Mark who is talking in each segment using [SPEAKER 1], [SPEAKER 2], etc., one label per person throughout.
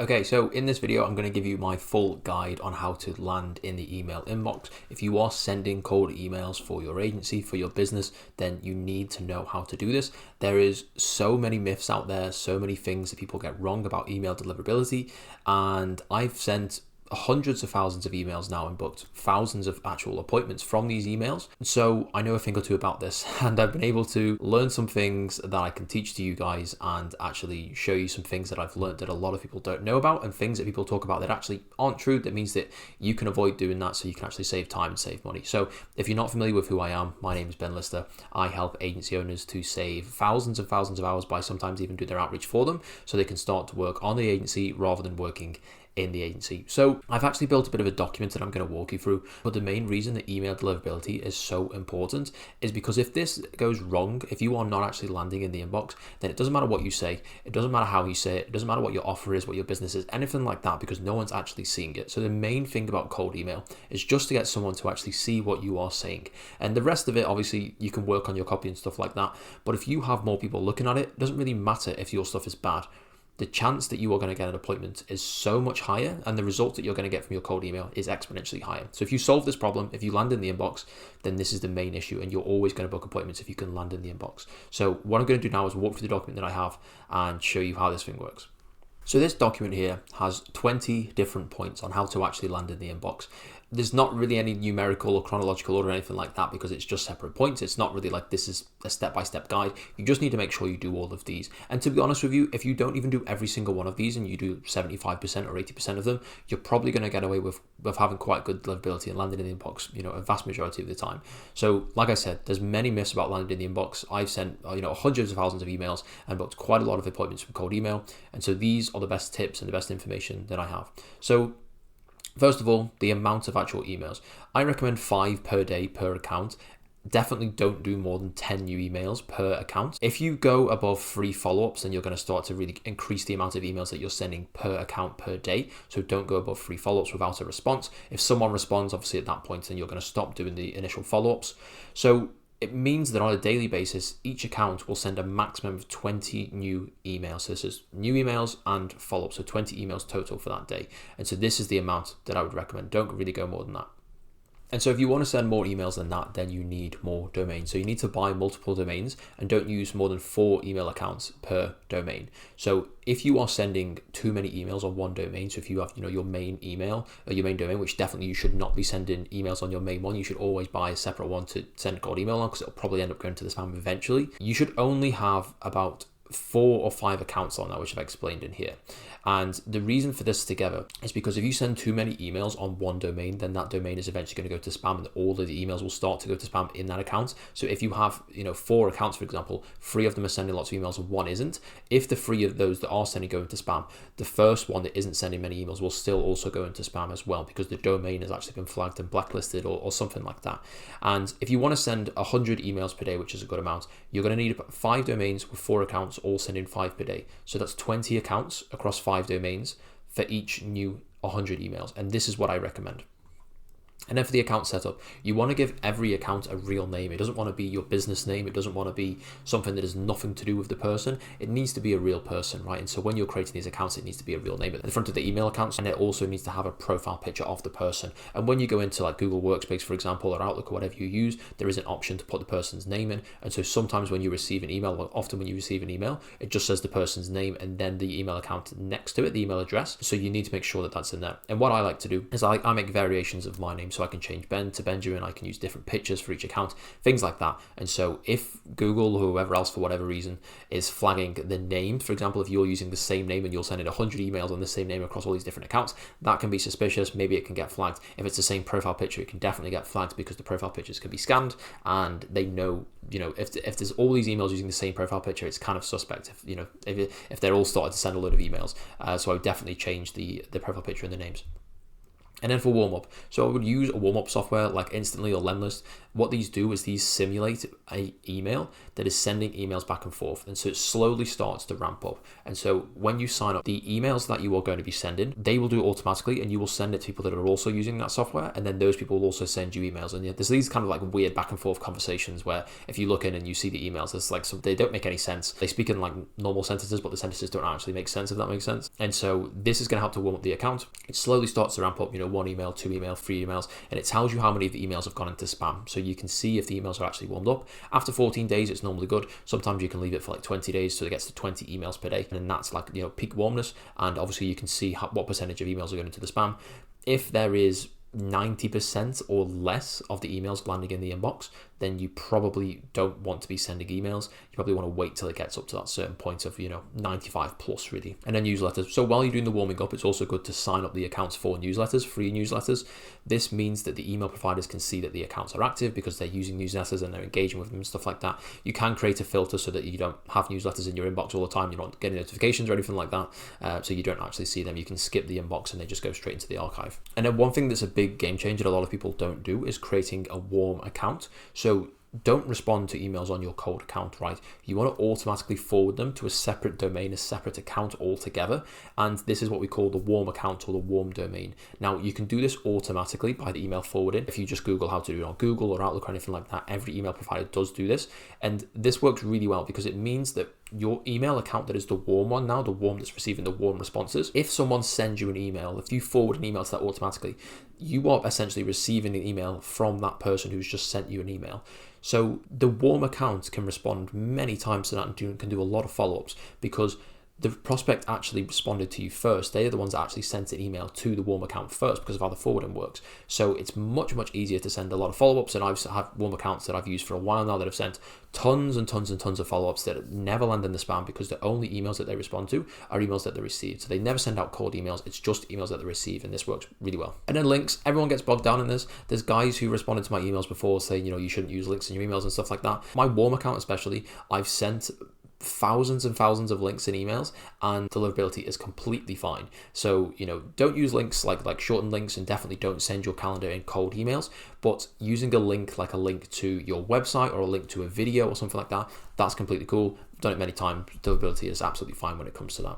[SPEAKER 1] Okay, so in this video, I'm going to give you my full guide on how to land in the email inbox. If you are sending cold emails for your agency, for your business, then you need to know how to do this. There is so many myths out there, so many things that people get wrong about email deliverability, and I've sent hundreds of thousands of emails now and booked thousands of actual appointments from these emails. So I know a thing or two about this, and I've been able to learn some things that I can teach to you guys and actually show you some things that I've learned that a lot of people don't know about, and things that people talk about that actually aren't true. That means that you can avoid doing that, so you can actually save time and save money. So if you're not familiar with who I am, my name is Ben Lister. I help agency owners to save thousands and thousands of hours by sometimes even doing their outreach for them, so they can start to work on the agency rather than working in the agency. So I've actually built a bit of a document that I'm going to walk you through, but the main reason that email deliverability is so important is because if this goes wrong, if you are not actually landing in the inbox, then it doesn't matter what you say, it doesn't matter how you say it, it doesn't matter what your offer is, what your business is, anything like that, because no one's actually seeing it. So the main thing about cold email is just to get someone to actually see what you are saying, and the rest of it, obviously you can work on your copy and stuff like that, but if you have more people looking at it, it doesn't really matter if your stuff is bad. The chance that you are going to get an appointment is so much higher, and the result that you're going to get from your cold email is exponentially higher. So if you solve this problem, if you land in the inbox, then this is the main issue, and you're always going to book appointments if you can land in the inbox. So what I'm going to do now is walk through the document that I have and show you how this thing works. So this document here has 20 different points on how to actually land in the inbox. There's not really any numerical or chronological order or anything like that, because it's just separate points. It's not really like this is a step-by-step guide. You just need to make sure you do all of these. And to be honest with you, if you don't even do every single one of these and you do 75% or 80% of them, you're probably going to get away with having quite good deliverability and landing in the inbox, a vast majority of the time. So like I said, there's many myths about landing in the inbox. I've sent, hundreds of thousands of emails and booked quite a lot of appointments from cold email. And so these are the best tips and the best information that I have. So first of all, the amount of actual emails. I recommend 5 per day per account. Definitely don't do more than 10 new emails per account. If you go above 3 follow-ups, then you're going to start to really increase the amount of emails that you're sending per account per day. So don't go above 3 follow-ups without a response. If someone responds, obviously at that point, then you're going to stop doing the initial follow-ups. So it means that on a daily basis, each account will send a maximum of 20 new emails. So this is new emails and follow-ups, so 20 emails total for that day. And so this is the amount that I would recommend. Don't really go more than that. And so if you want to send more emails than that, then you need more domains. So you need to buy multiple domains and don't use more than 4 email accounts per domain. So if you are sending too many emails on one domain, so if you have, your main email or your main domain, which definitely you should not be sending emails on your main one, you should always buy a separate one to send a cold email on, because it'll probably end up going to the spam eventually. You should only have about 4 or 5 accounts on that, which I've explained in here. And the reason for this together is because if you send too many emails on one domain, then that domain is eventually going to go to spam, and all of the emails will start to go to spam in that account. So if you have, 4 accounts, for example, 3 of them are sending lots of emails and 1 isn't. If the 3 of those that are sending go into spam, the first one that isn't sending many emails will still also go into spam as well, because the domain has actually been flagged and blacklisted or something like that. And if you want to send 100 emails per day, which is a good amount, you're going to need 5 domains with 4 accounts all sending 5 per day. So that's 20 accounts across 5 domains for each new 100 emails. And this is what I recommend. And then for the account setup, you want to give every account a real name. It doesn't want to be your business name. It doesn't want to be something that has nothing to do with the person. It needs to be a real person, right? And so when you're creating these accounts, it needs to be a real name at the front of the email accounts, and it also needs to have a profile picture of the person. And when you go into like Google Workspace, for example, or Outlook or whatever you use, there is an option to put the person's name in. And so sometimes when you receive an email, well, often when you receive an email, it just says the person's name and then the email account next to it, the email address. So you need to make sure that that's in there. And what I like to do is I make variations of my name, so I can change Ben to Benjamin. I can use different pictures for each account, things like that. And so if Google or whoever else, for whatever reason, is flagging the name, for example, if you're using the same name and you're sending 100 emails on the same name across all these different accounts, that can be suspicious. Maybe it can get flagged. If it's the same profile picture, it can definitely get flagged, because the profile pictures can be scanned, and they know, if there's all these emails using the same profile picture, it's kind of suspect if they're all started to send a load of emails. So I would definitely change the profile picture and the names. And then for warm up, so I would use a warm up software like Instantly or Lemlist. What these do is these simulate a email that is sending emails back and forth, and so it slowly starts to ramp up. And so when you sign up, the emails that you are going to be sending, they will do it automatically, and you will send it to people that are also using that software, and then those people will also send you emails. And there's these kind of like weird back and forth conversations where if you look in and you see the emails, there's like they don't make any sense. They speak in like normal sentences, but the sentences don't actually make sense, if that makes sense. And so this is going to help to warm up the account. It slowly starts to ramp up, 1 email, 2 email, 3 emails, and it tells you how many of the emails have gone into spam. So you can see if the emails are actually warmed up. After 14 days, it's normally good. Sometimes you can leave it for like 20 days, so it gets to 20 emails per day. And that's like, peak warmness. And obviously you can see what percentage of emails are going into the spam. If there is 90% or less of the emails landing in the inbox, then you probably don't want to be sending emails. You probably want to wait till it gets up to that certain point of 95 plus really. And then newsletters. So while you're doing the warming up, it's also good to sign up the accounts for newsletters, free newsletters. This means that the email providers can see that the accounts are active because they're using newsletters and they're engaging with them and stuff like that. You can create a filter so that you don't have newsletters in your inbox all the time. You're not getting notifications or anything like that, so you don't actually see them. You can skip the inbox and they just go straight into the archive. And then one thing that's a big game changer that a lot of people don't do is creating a warm account. So don't respond to emails on your cold account, right? You want to automatically forward them to a separate domain, a separate account altogether. And this is what we call the warm account or the warm domain. Now, you can do this automatically by the email forwarding. If you just Google how to do it on Google or Outlook or anything like that, every email provider does do this. And this works really well because it means that your email account that is the warm one now, the warm that's receiving the warm responses, if someone sends you an email, if you forward an email to that automatically, you are essentially receiving the email from that person who's just sent you an email. So the warm account can respond many times to that and can do a lot of follow-ups because the prospect actually responded to you first. They are the ones that actually sent an email to the warm account first because of how the forwarding works. So it's much, much easier to send a lot of follow-ups. And I've had warm accounts that I've used for a while now that have sent tons and tons and tons of follow-ups that never land in the spam because the only emails that they respond to are emails that they receive. So they never send out cold emails. It's just emails that they receive, and this works really well. And then links. Everyone gets bogged down in this. There's guys who responded to my emails before saying, you shouldn't use links in your emails and stuff like that. My warm account especially, I've sent thousands and thousands of links in emails and deliverability is completely fine. So don't use links like shortened links, and definitely don't send your calendar in cold emails, but using a link like a link to your website or a link to a video or something like that, that's completely cool. Done it many times. Deliverability is absolutely fine when it comes to that.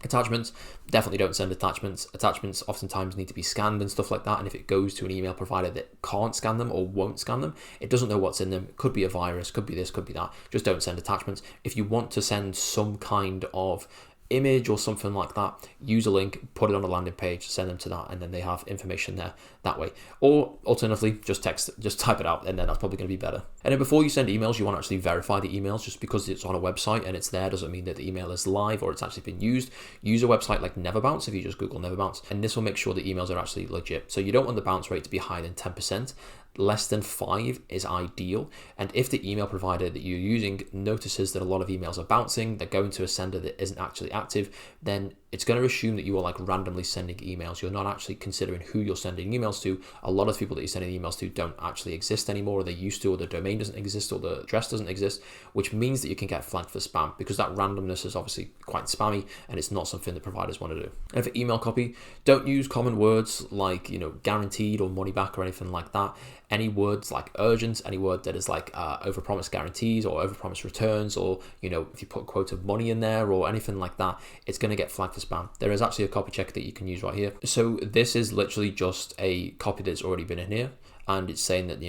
[SPEAKER 1] Attachments, definitely don't send attachments. Attachments oftentimes need to be scanned and stuff like that, and if it goes to an email provider that can't scan them or won't scan them, it doesn't know what's in them. It could be a virus, could be this, could be that. Just don't send attachments. If you want to send some kind of image or something like that, use a link, put it on a landing page, send them to that, and then they have information there that way. Or alternatively, just type it out, and then that's probably going to be better. And then before you send emails, you want to actually verify the emails. Just because it's on a website and it's there doesn't mean that the email is live or it's actually been used. Use a website like Neverbounce if you just Google Neverbounce, and this will make sure the emails are actually legit. So you don't want the bounce rate to be higher than 10%. Less than 5 is ideal. And if the email provider that you're using notices that a lot of emails are bouncing, they're going to a sender that isn't actually active, then it's going to assume that you are like randomly sending emails. You're not actually considering who you're sending emails to. A lot of people that you're sending emails to don't actually exist anymore, or they used to, or the domain doesn't exist, or the address doesn't exist, which means that you can get flagged for spam because that randomness is obviously quite spammy and it's not something that providers want to do. And for email copy, don't use common words like, guaranteed or money back or anything like that. Any words like urgent, any word that is like overpromise guarantees or overpromise returns, or if you put a quote of money in there or anything like that, it's going to get flagged for spam. There is actually a copy checker that you can use right here. So this is literally just a copy that's already been in here, and it's saying that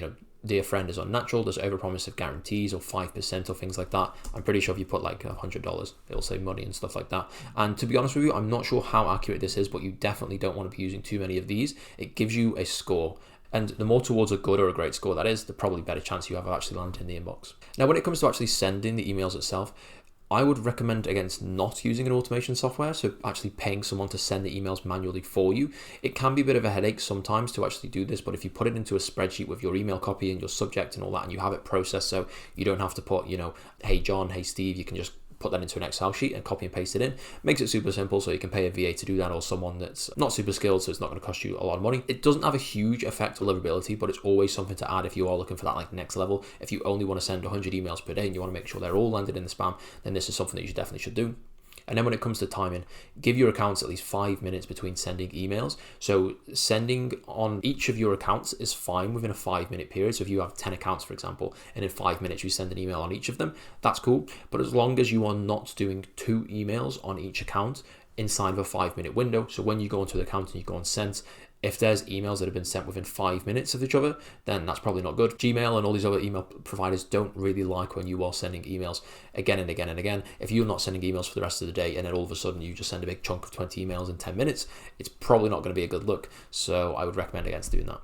[SPEAKER 1] dear friend is unnatural, there's overpromise of guarantees or 5% or things like that. I'm pretty sure if you put like $100, it'll say money and stuff like that. And to be honest with you, I'm not sure how accurate this is, but you definitely don't want to be using too many of these. It gives you a score. And the more towards a good or a great score that is, the probably better chance you have of actually landing in the inbox. Now, when it comes to actually sending the emails itself, I would recommend against not using an automation software, so actually paying someone to send the emails manually for you. It can be a bit of a headache sometimes to actually do this, but if you put it into a spreadsheet with your email copy and your subject and all that, and you have it processed so you don't have to put, hey John, hey Steve, you can just put that into an Excel sheet and copy and paste it in. Makes it super simple, so you can pay a VA to do that, or someone that's not super skilled, so it's not going to cost you a lot of money. It doesn't have a huge effect on deliverability, but it's always something to add if you are looking for that like next level. If you only want to send 100 emails per day and you want to make sure they're all landed in the spam, then this is something that you definitely should do. And then when it comes to timing, give your accounts at least 5 minutes between sending emails. So sending on each of your accounts is fine within a 5-minute period. So if you have 10 accounts, for example, and in 5 minutes you send an email on each of them, that's cool. But as long as you are not doing 2 emails on each account inside of a 5-minute window, so when you go onto the account and you go on sent, if there's emails that have been sent within 5 minutes of each other, then that's probably not good. Gmail and all these other email providers don't really like when you are sending emails again and again and again. If you're not sending emails for the rest of the day and then all of a sudden you just send a big chunk of 20 emails in 10 minutes, it's probably not going to be a good look. So I would recommend against doing that.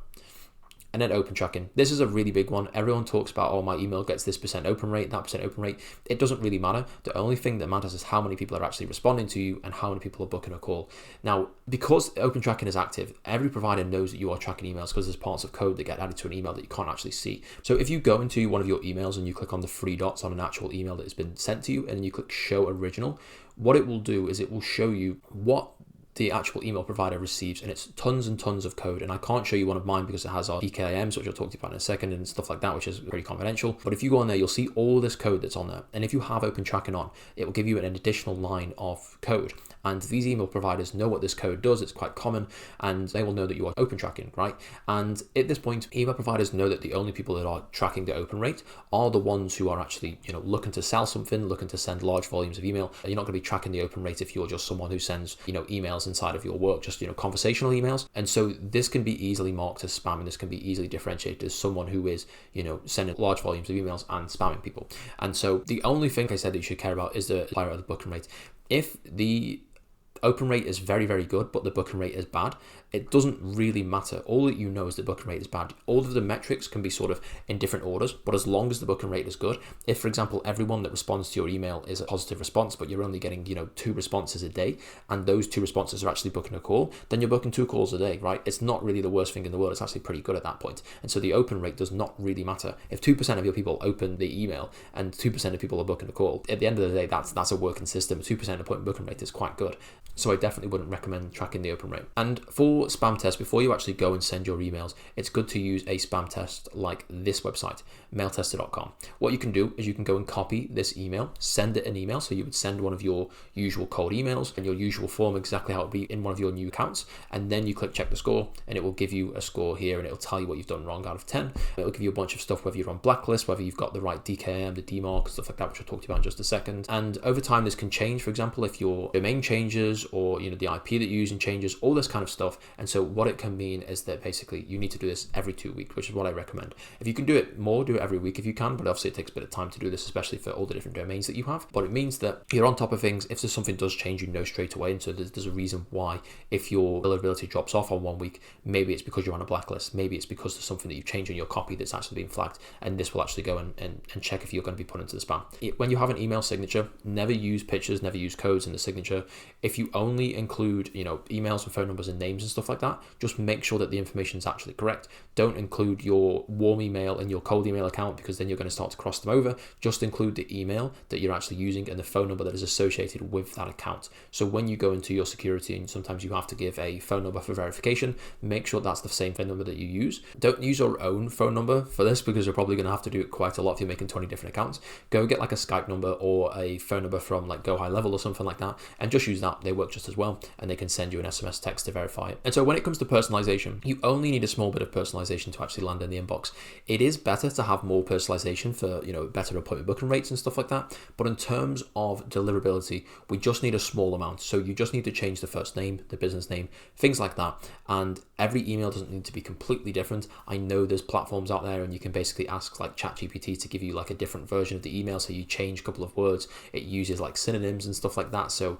[SPEAKER 1] And then open tracking. This is a really big one. Everyone talks about, oh, my email gets this % open rate, that % open rate. It doesn't really matter. The only thing that matters is how many people are actually responding to you and how many people are booking a call. Now, because open tracking is active, every provider knows that you are tracking emails because there's parts of code that get added to an email that you can't actually see. So if you go into one of your emails and you click on the 3 dots on an actual email that has been sent to you, and then you click show original, what it will do is it will show you what the actual email provider receives, and it's tons and tons of code. And I can't show you one of mine because it has our DKIMs, which I'll talk to you about in a second, and stuff like that, which is pretty confidential. But if you go on there, you'll see all this code that's on there. And if you have open tracking on, it will give you an additional line of code. And these email providers know what this code does. It's quite common, and they will know that you are open tracking, right? And at this point, email providers know that the only people that are tracking the open rate are the ones who are actually, looking to sell something, looking to send large volumes of email. You're not going to be tracking the open rate if you're just someone who sends, emails inside of your work, just, conversational emails. And so this can be easily marked as spam, and this can be easily differentiated as someone who is, sending large volumes of emails and spamming people. And so the only thing I said that you should care about is the multiplier of the booking rate. If the open rate is very, very good, but the booking rate is bad, it doesn't really matter. All that you know is the booking rate is bad. All of the metrics can be sort of in different orders, but as long as the booking rate is good, if, for example, everyone that responds to your email is a positive response, but you're only getting, 2 responses a day, and those 2 responses are actually booking a call, then you're booking 2 calls a day, right? It's not really the worst thing in the world. It's actually pretty good at that point. And so the open rate does not really matter. If 2% of your people open the email and 2% of people are booking a call, at the end of the day, that's a working system. 2% appointment booking rate is quite good. So I definitely wouldn't recommend tracking the open rate. And for spam tests, before you actually go and send your emails, it's good to use a spam test like this website, mailtester.com. What you can do is you can go and copy this email, send it an email. So you would send one of your usual cold emails and your usual form, exactly how it would be in one of your new accounts. And then you click check the score, and it will give you a score here, and it'll tell you what you've done wrong out of 10. It'll give you a bunch of stuff, whether you're on blacklist, whether you've got the right DKIM, the DMARC, stuff like that, which I'll talk to you about in just a second. And over time, this can change. For example, if your domain changes, or the IP that you're using changes, all this kind of stuff. And so what it can mean is that basically you need to do this every 2 weeks, which is what I recommend. If you can do it more, do it every week if you can, but obviously it takes a bit of time to do this, especially for all the different domains that you have. But it means that you're on top of things. If there's something does change, you know straight away. And so there's a reason why, if your deliverability drops off on 1 week, maybe it's because you're on a blacklist, maybe it's because there's something that you've changed in your copy that's actually being flagged, and this will actually go and check if you're going to be put into the spam. When you have an email signature, never use pictures, never use codes in the signature. If you only include emails and phone numbers and names and stuff like that, just make sure that the information is actually correct. Don't include your warm email and your cold email account, because then you're going to start to cross them over. Just include the email that you're actually using and the phone number that is associated with that account. So when you go into your security, and sometimes you have to give a phone number for verification, make sure that's the same phone number that you use. Don't use your own phone number for this, because you're probably going to have to do it quite a lot if you're making 20 different accounts. Go get like a Skype number or a phone number from like Go High Level or something like that, and just use that. They work just as well, and they can send you an SMS text to verify it. And so when it comes to personalization, you only need a small bit of personalization to actually land in the inbox. It is better to have more personalization for, better appointment booking rates and stuff like that. But in terms of deliverability, we just need a small amount. So you just need to change the first name, the business name, things like that. And every email doesn't need to be completely different. I know there's platforms out there, and you can basically ask like ChatGPT to give you like a different version of the email. So you change a couple of words, it uses like synonyms and stuff like that. So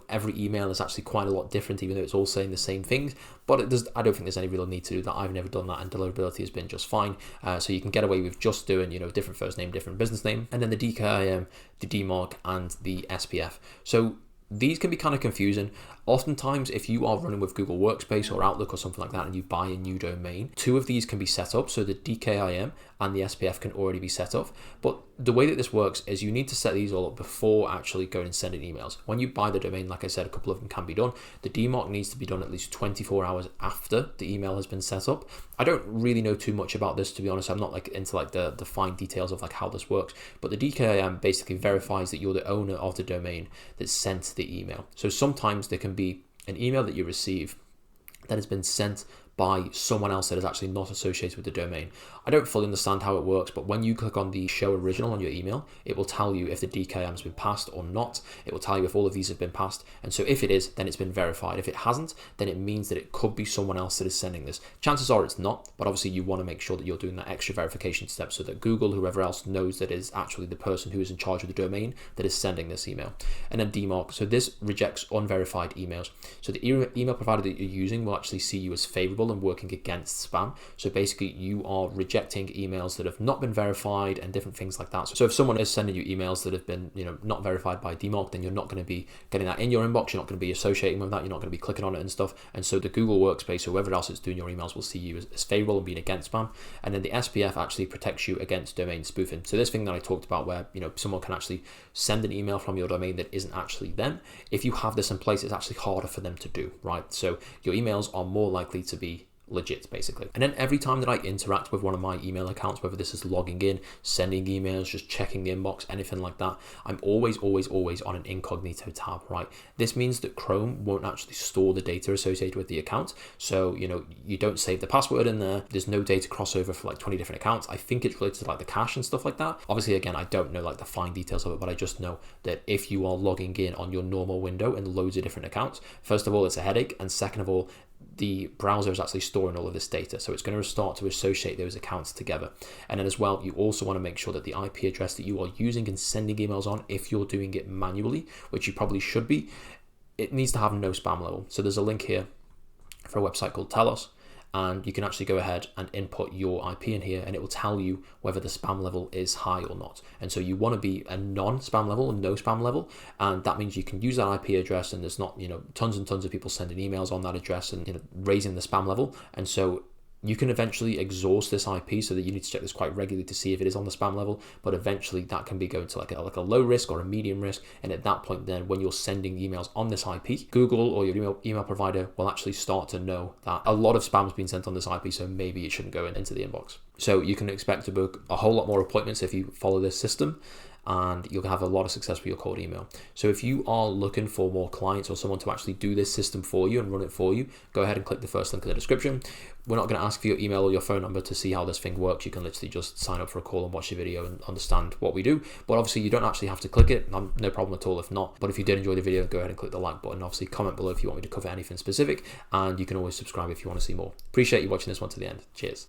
[SPEAKER 1] every email is actually quite a lot different, even though it's all saying the same things. But I don't think there's any real need to do that. I've never done that, and deliverability has been just fine. So you can get away with just doing, different first name, different business name, and then the DKIM, the DMARC, and the SPF. So these can be kind of confusing. Oftentimes, if you are running with Google Workspace or Outlook or something like that and you buy a new domain, two of these can be set up. So the DKIM and the SPF can already be set up. But the way that this works is you need to set these all up before actually going and sending emails. When you buy the domain, like I said, a couple of them can be done. The DMARC needs to be done at least 24 hours after the email has been set up. I don't really know too much about this, to be honest. I'm not like into like the fine details of like how this works, but the DKIM basically verifies that you're the owner of the domain that sent the email. So sometimes there can be an email that you receive that has been sent by someone else that is actually not associated with the domain. I don't fully understand how it works, but when you click on the show original on your email, it will tell you if the DKIM has been passed or not. It will tell you if all of these have been passed. And so if it is, then it's been verified. If it hasn't, then it means that it could be someone else that is sending this. Chances are it's not, but obviously you want to make sure that you're doing that extra verification step so that Google, whoever else, knows that is actually the person who is in charge of the domain that is sending this email. And then DMARC, so this rejects unverified emails. So the email provider that you're using will actually see you as favorable and working against spam. So basically you are rejecting emails that have not been verified and different things like that. So if someone is sending you emails that have been, not verified by DMARC, then you're not going to be getting that in your inbox. You're not going to be associating with that. You're not going to be clicking on it and stuff. And so the Google Workspace or whoever else is doing your emails will see you as favorable and being against spam. And then the SPF actually protects you against domain spoofing. So this thing that I talked about where, someone can actually send an email from your domain that isn't actually them. If you have this in place, it's actually harder for them to do, right? So your emails are more likely to be legit, basically. And then every time that I interact with one of my email accounts, whether this is logging in, sending emails, just checking the inbox, anything like that, I'm always on an incognito tab, right? This means that Chrome won't actually store the data associated with the account. So, you don't save the password in there. There's no data crossover for like 20 different accounts. I think it's related to like the cache and stuff like that. Obviously, again, I don't know like the fine details of it, but I just know that if you are logging in on your normal window and loads of different accounts, first of all, it's a headache. And second of all, the browser is actually storing all of this data. So it's going to start to associate those accounts together. And then as well, you also want to make sure that the IP address that you are using and sending emails on, if you're doing it manually, which you probably should be, it needs to have no spam level. So there's a link here for a website called Telos, and you can actually go ahead and input your IP in here and it will tell you whether the spam level is high or not. And so you want to be a non-spam level and no spam level, and that means you can use that IP address and there's not tons and tons of people sending emails on that address and raising the spam level. And so you can eventually exhaust this IP so that you need to check this quite regularly to see if it is on the spam level, but eventually that can be going to like a low risk or a medium risk. And at that point, then when you're sending emails on this IP, Google or your email provider will actually start to know that a lot of spam has been sent on this IP, so maybe it shouldn't go into the inbox. So you can expect to book a whole lot more appointments if you follow this system, and you'll have a lot of success with your cold email. So if you are looking for more clients or someone to actually do this system for you and run it for you, go ahead and click the first link in the description. We're not going to ask for your email or your phone number to see how this thing works. You can literally just sign up for a call and watch the video and understand what we do. But obviously you don't actually have to click it. No problem at all if not. But if you did enjoy the video, go ahead and click the like button. Obviously comment below if you want me to cover anything specific, and you can always subscribe if you want to see more. Appreciate you watching this one to the end. Cheers.